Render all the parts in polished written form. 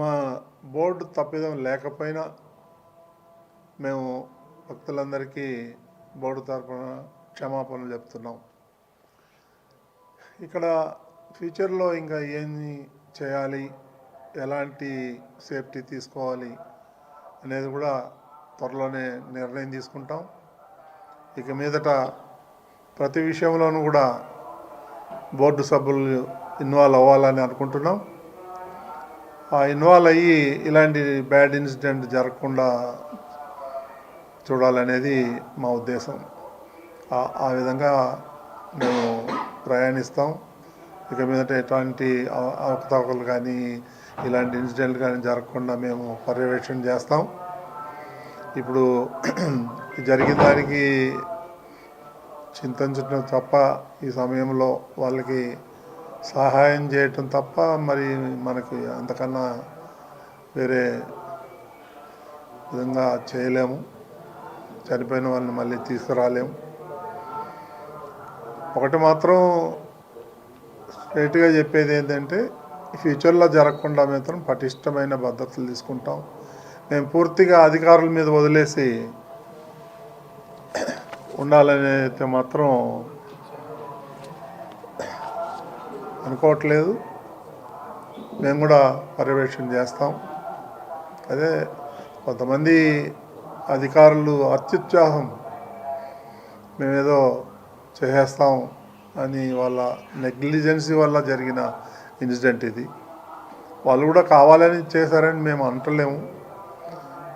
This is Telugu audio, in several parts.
మా బోర్డు తప్పిదం లేకపోయినా మేము భక్తులందరికీ బోర్డు తరపున క్షమాపణలు చెప్తున్నాం. ఇక్కడ ఫ్యూచర్లో ఇంకా ఏమి చేయాలి, ఎలాంటి సేఫ్టీ తీసుకోవాలి అనేది కూడా త్వరలోనే నిర్ణయం తీసుకుంటాం. ఇక మీదట ప్రతి విషయంలోనూ కూడా బోర్డు సభ్యులు ఇన్వాల్వ్ అవ్వాలని అనుకుంటున్నాం. ఆ ఇన్వాల్వ్ అయ్యి ఇలాంటి బ్యాడ్ ఇన్సిడెంట్ జరగకుండా చూడాలనేది మా ఉద్దేశం. ఆ విధంగా మేము ప్రయాణిస్తాం. ఇక మీదట ఎట్లాంటి అవకతవకలు కానీ ఇలాంటి ఇన్సిడెంట్లు కానీ జరగకుండా మేము పర్యవేక్షణ చేస్తాం. ఇప్పుడు జరిగిన దానికి చింతించడం తప్ప, ఈ సమయంలో వాళ్ళకి సహాయం చేయటం తప్ప మరి మనకి అంతకన్నా వేరే విధంగా చేయలేము. చనిపోయిన వాళ్ళని మళ్ళీ తీసుకురాలేము. ఒకటి మాత్రం స్ట్రైట్గా చెప్పేది ఏంటంటే, ఫ్యూచర్లో జరగకుండా మాత్రం పటిష్టమైన భద్రతలు తీసుకుంటాం. మేము పూర్తిగా అధికారుల మీద వదిలేసి ఉండాలని అయితే మాత్రం అనుకోవట్లేదు. మేము కూడా పర్యవేక్షణ చేస్తాం. అదే కొంతమంది అధికారులు అత్యుత్సాహం, మేమేదో చేసేస్తాం అని వాళ్ళ నెగ్లిజెన్సీ వల్ల జరిగిన ఇన్సిడెంట్ ఇది. వాళ్ళు కూడా కావాలని చేశారని మేము అంటలేము.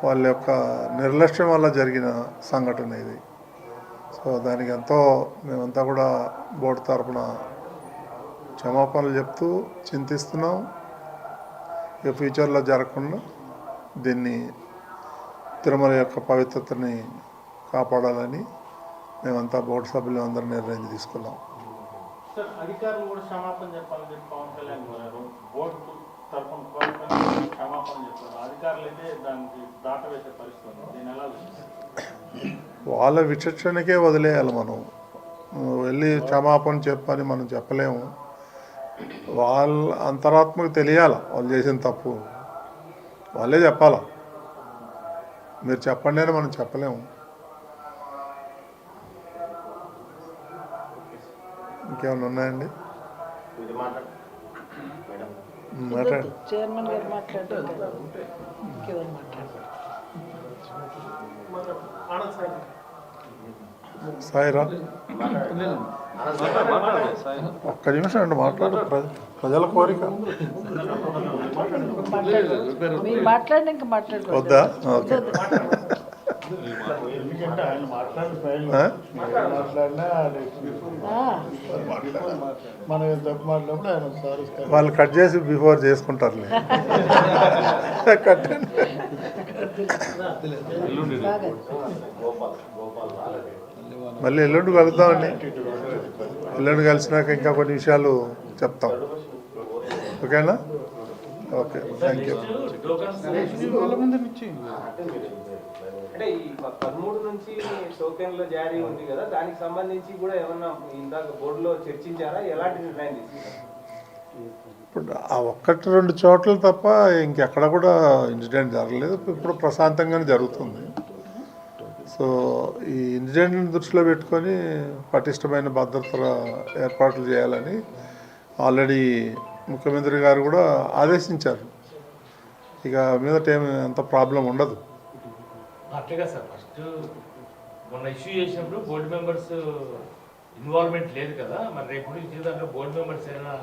వాళ్ళ యొక్క నిర్లక్ష్యం వల్ల జరిగిన సంఘటన ఇది. సో దానికి ఎంతో మేమంతా కూడా బోర్డు తరపున క్షమాపణలు చెప్తూ చింతిస్తున్నాం. ఇక ఫ్యూచర్లో జరగకుండా దీన్ని తిరుమల యొక్క పవిత్రతని కాపాడాలని మేమంతా బోర్డు సభ్యులు అందరూ నిర్ణయం తీసుకున్నాం. అధికారులు కూడా క్షమాపణ చెప్పాలని పవన్ కళ్యాణ్ గారు బోర్డు తరఫున క్షమాపణ చెప్పారు. అధికారులు అయితే దానికి దాటవేసే పరిస్థితి. దీన్ని ఎలా వాళ్ళ విచక్షణకే వదిలేయాలి. మనం వెళ్ళి క్షమాపణ చెప్పని మనం చెప్పలేము. వాళ్ళ అంతరాత్మకు తెలియాల వాళ్ళు చేసిన తప్పు. వాళ్ళే చెప్పాల. మీరు చెప్పండి అని మనం చెప్పలేము. ఇంకేమైనా ఉన్నాయండి? మాట్లాడు. చైర్మన్ గారు మాట్లాడారు. సాయిరా, ఒక్క నిమిషం అండి మాట్లాడు. ప్రజల కోరిక వద్దా? ఓకే. వాళ్ళు కట్ చేసి బిఫోర్ చేసుకుంటారులే. కట్టండి. మళ్ళీ ఎల్లుండి కలుద్దామండి. ఎల్లుండి కలిసినాక ఇంకా కొన్ని విషయాలు చెప్తాం. ఓకేనా? Okay, thank you. అంటే ఈ 13 నుంచి టోకెన్ల జారీ ఉంది కదా, దానికి సంబంధించి కూడా ఏమన్నా ఇందాక బోర్డులో చర్చించారా? ఎలాంటి నిర్ణయం తీసుకున్నారు? ఇప్పుడు ఆ 1-2 చోట్ల తప్ప ఇంకెక్కడ కూడా ఇన్సిడెంట్ జరగలేదు. ఇప్పుడు ప్రశాంతంగానే జరుగుతుంది. సో ఈ ఇన్సిడెంట్ని దృష్టిలో పెట్టుకొని పటిష్టమైన భద్రతల ఏర్పాట్లు చేయాలని ఆల్రెడీ ముఖ్యమంత్రి గారు కూడా ఆదేశించారు. ఇక మీదట ఏమి అంత ప్రాబ్లం ఉండదు. అట్లాగా సార్, ఫస్ట్ మొన్న ఇష్యూ చేసినప్పుడు బోర్డు మెంబర్స్ ఇన్వాల్వ్మెంట్ లేదు కదా, మరి రేపు నుంచి దాంట్లో బోర్డు మెంబర్స్ ఏదైనా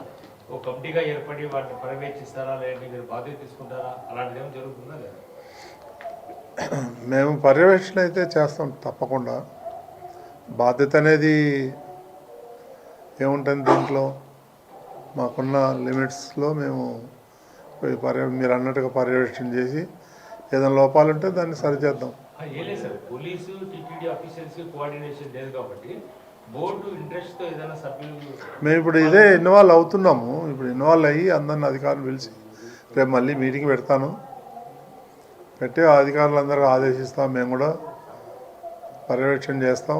ఒక కమిటీగా ఏర్పడి వాటిని పర్యవేక్షిస్తారా, లేదంటే మీరు బాధ్యత తీసుకుంటారా, అలాంటిది ఏమైనా జరుగుతుందా లేదా? మేము పర్యవేక్షణ అయితే చేస్తాం తప్పకుండా. బాధ్యత అనేది ఏముంటుంది దీంట్లో, మాకున్న లిమిట్స్లో మేము మీరు అన్నట్టుగా పర్యవేక్షణ చేసి ఏదైనా లోపాలు ఉంటే దాన్ని సరిచేద్దాం. లేదు sir, police TTD officers coordination లేదు కాబట్టి బోర్డు ఇంట్రెస్ట్తో ఏదైనా సభ్యులు మేము ఇప్పుడు ఇదే ఇన్వాల్వ్ అవుతున్నాము. ఇప్పుడు ఇన్వాల్వ్ అయ్యి అందరిని అధికారులు పిలిచి రేపు మళ్ళీ మీటింగ్ పెడతాను. పెట్టి అధికారులందరూ ఆదేశిస్తాం. మేము కూడా పర్యవేక్షణ చేస్తాం.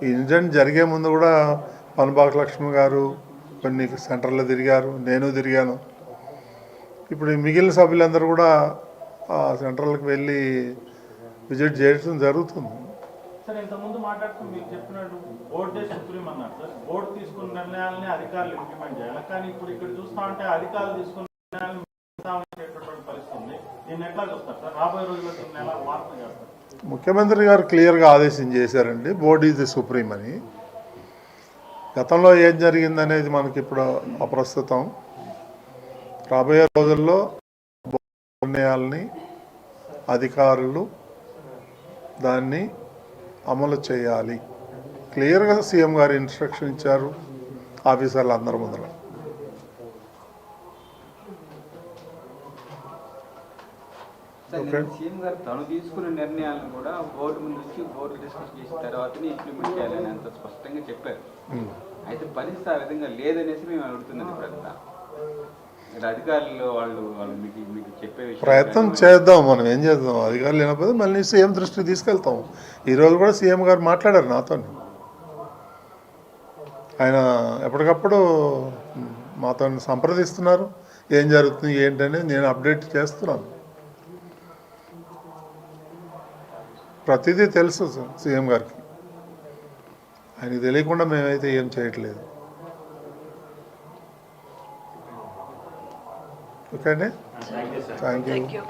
ఈ ఇన్సిడెంట్ జరిగే ముందు కూడా పనబాక లక్ష్మి గారు కొన్ని సెంటర్లో తిరిగారు, నేను తిరిగాను. ఇప్పుడు ఈ మిగిలిన సభ్యులందరూ కూడా ఆ సెంటర్లకు వెళ్ళి విజిట్ చేయడం జరుగుతుంది. సార్ ఇంతకుముందు మాట్లాడుతూ మీరు చెప్పినట్టు బోర్డే సుప్రీం అన్నారు సార్. బోర్డు తీసుకున్న నిర్ణయాలని అధికారులు ఇంప్లిమెంట్ చేయాలి. కానీ ఇప్పుడు ఇక్కడ చూస్తా ఉంటే అధికారులు తీసుకున్న నిర్ణయాలను మిగతాటువంటి పరిస్థితి ఉంది. దీన్ని ఎట్లా చూస్తారు సార్? రాబోయే రోజుల్లో దీన్ని ఎలా మార్పు చేస్తారు? ముఖ్యమంత్రి గారు క్లియర్గా ఆదేశం చేశారండి, బోర్డ్ ఈజ్ ది సుప్రీం అని. గతంలో ఏం జరిగిందనేది మనకి ఇప్పుడు అప్రస్తుతం. రాబోయే రోజుల్లో నిర్ణయాలని అధికారులు దాన్ని అమలు చేయాలి. క్లియర్గా సీఎం గారు ఇన్స్ట్రక్షన్ ఇచ్చారు ఆఫీసర్లు అందరి ముందర. సీఎం గారు తను తీసుకున్న నిర్ణయాలను కూడా బోర్డు ముందు వచ్చి బోర్డు డిస్కస్ చేసిన తర్వాతనే ఇంప్లిమెంట్ చేయాలని అంత స్పష్టంగా చెప్పారు. అయితే పరిస్థితి ఆ విధంగా లేదనేసి మేము అడుగుతున్నది ఇప్పుడంతా. అధికారులు వాళ్ళు మీకు చెప్పే ప్రయత్నం చేద్దాం, మనం ఏం చేద్దాం. అధికారులు లేనప్పుడు మళ్ళీ సీఎం దృష్టికి తీసుకెళ్తాం. ఈరోజు కూడా సీఎం గారు మాట్లాడారు నాతో. ఆయన ఎప్పటికప్పుడు మాతో సంప్రదిస్తున్నారు. ఏం జరుగుతుంది ఏంటనేది నేను అప్డేట్ చేస్తున్నాను. ప్రతిదీ తెలుసు సీఎం గారికి. ఆయనకి తెలియకుండా మేమైతే ఏం చేయట్లేదు. ఓకే అండి, థ్యాంక్ యూ.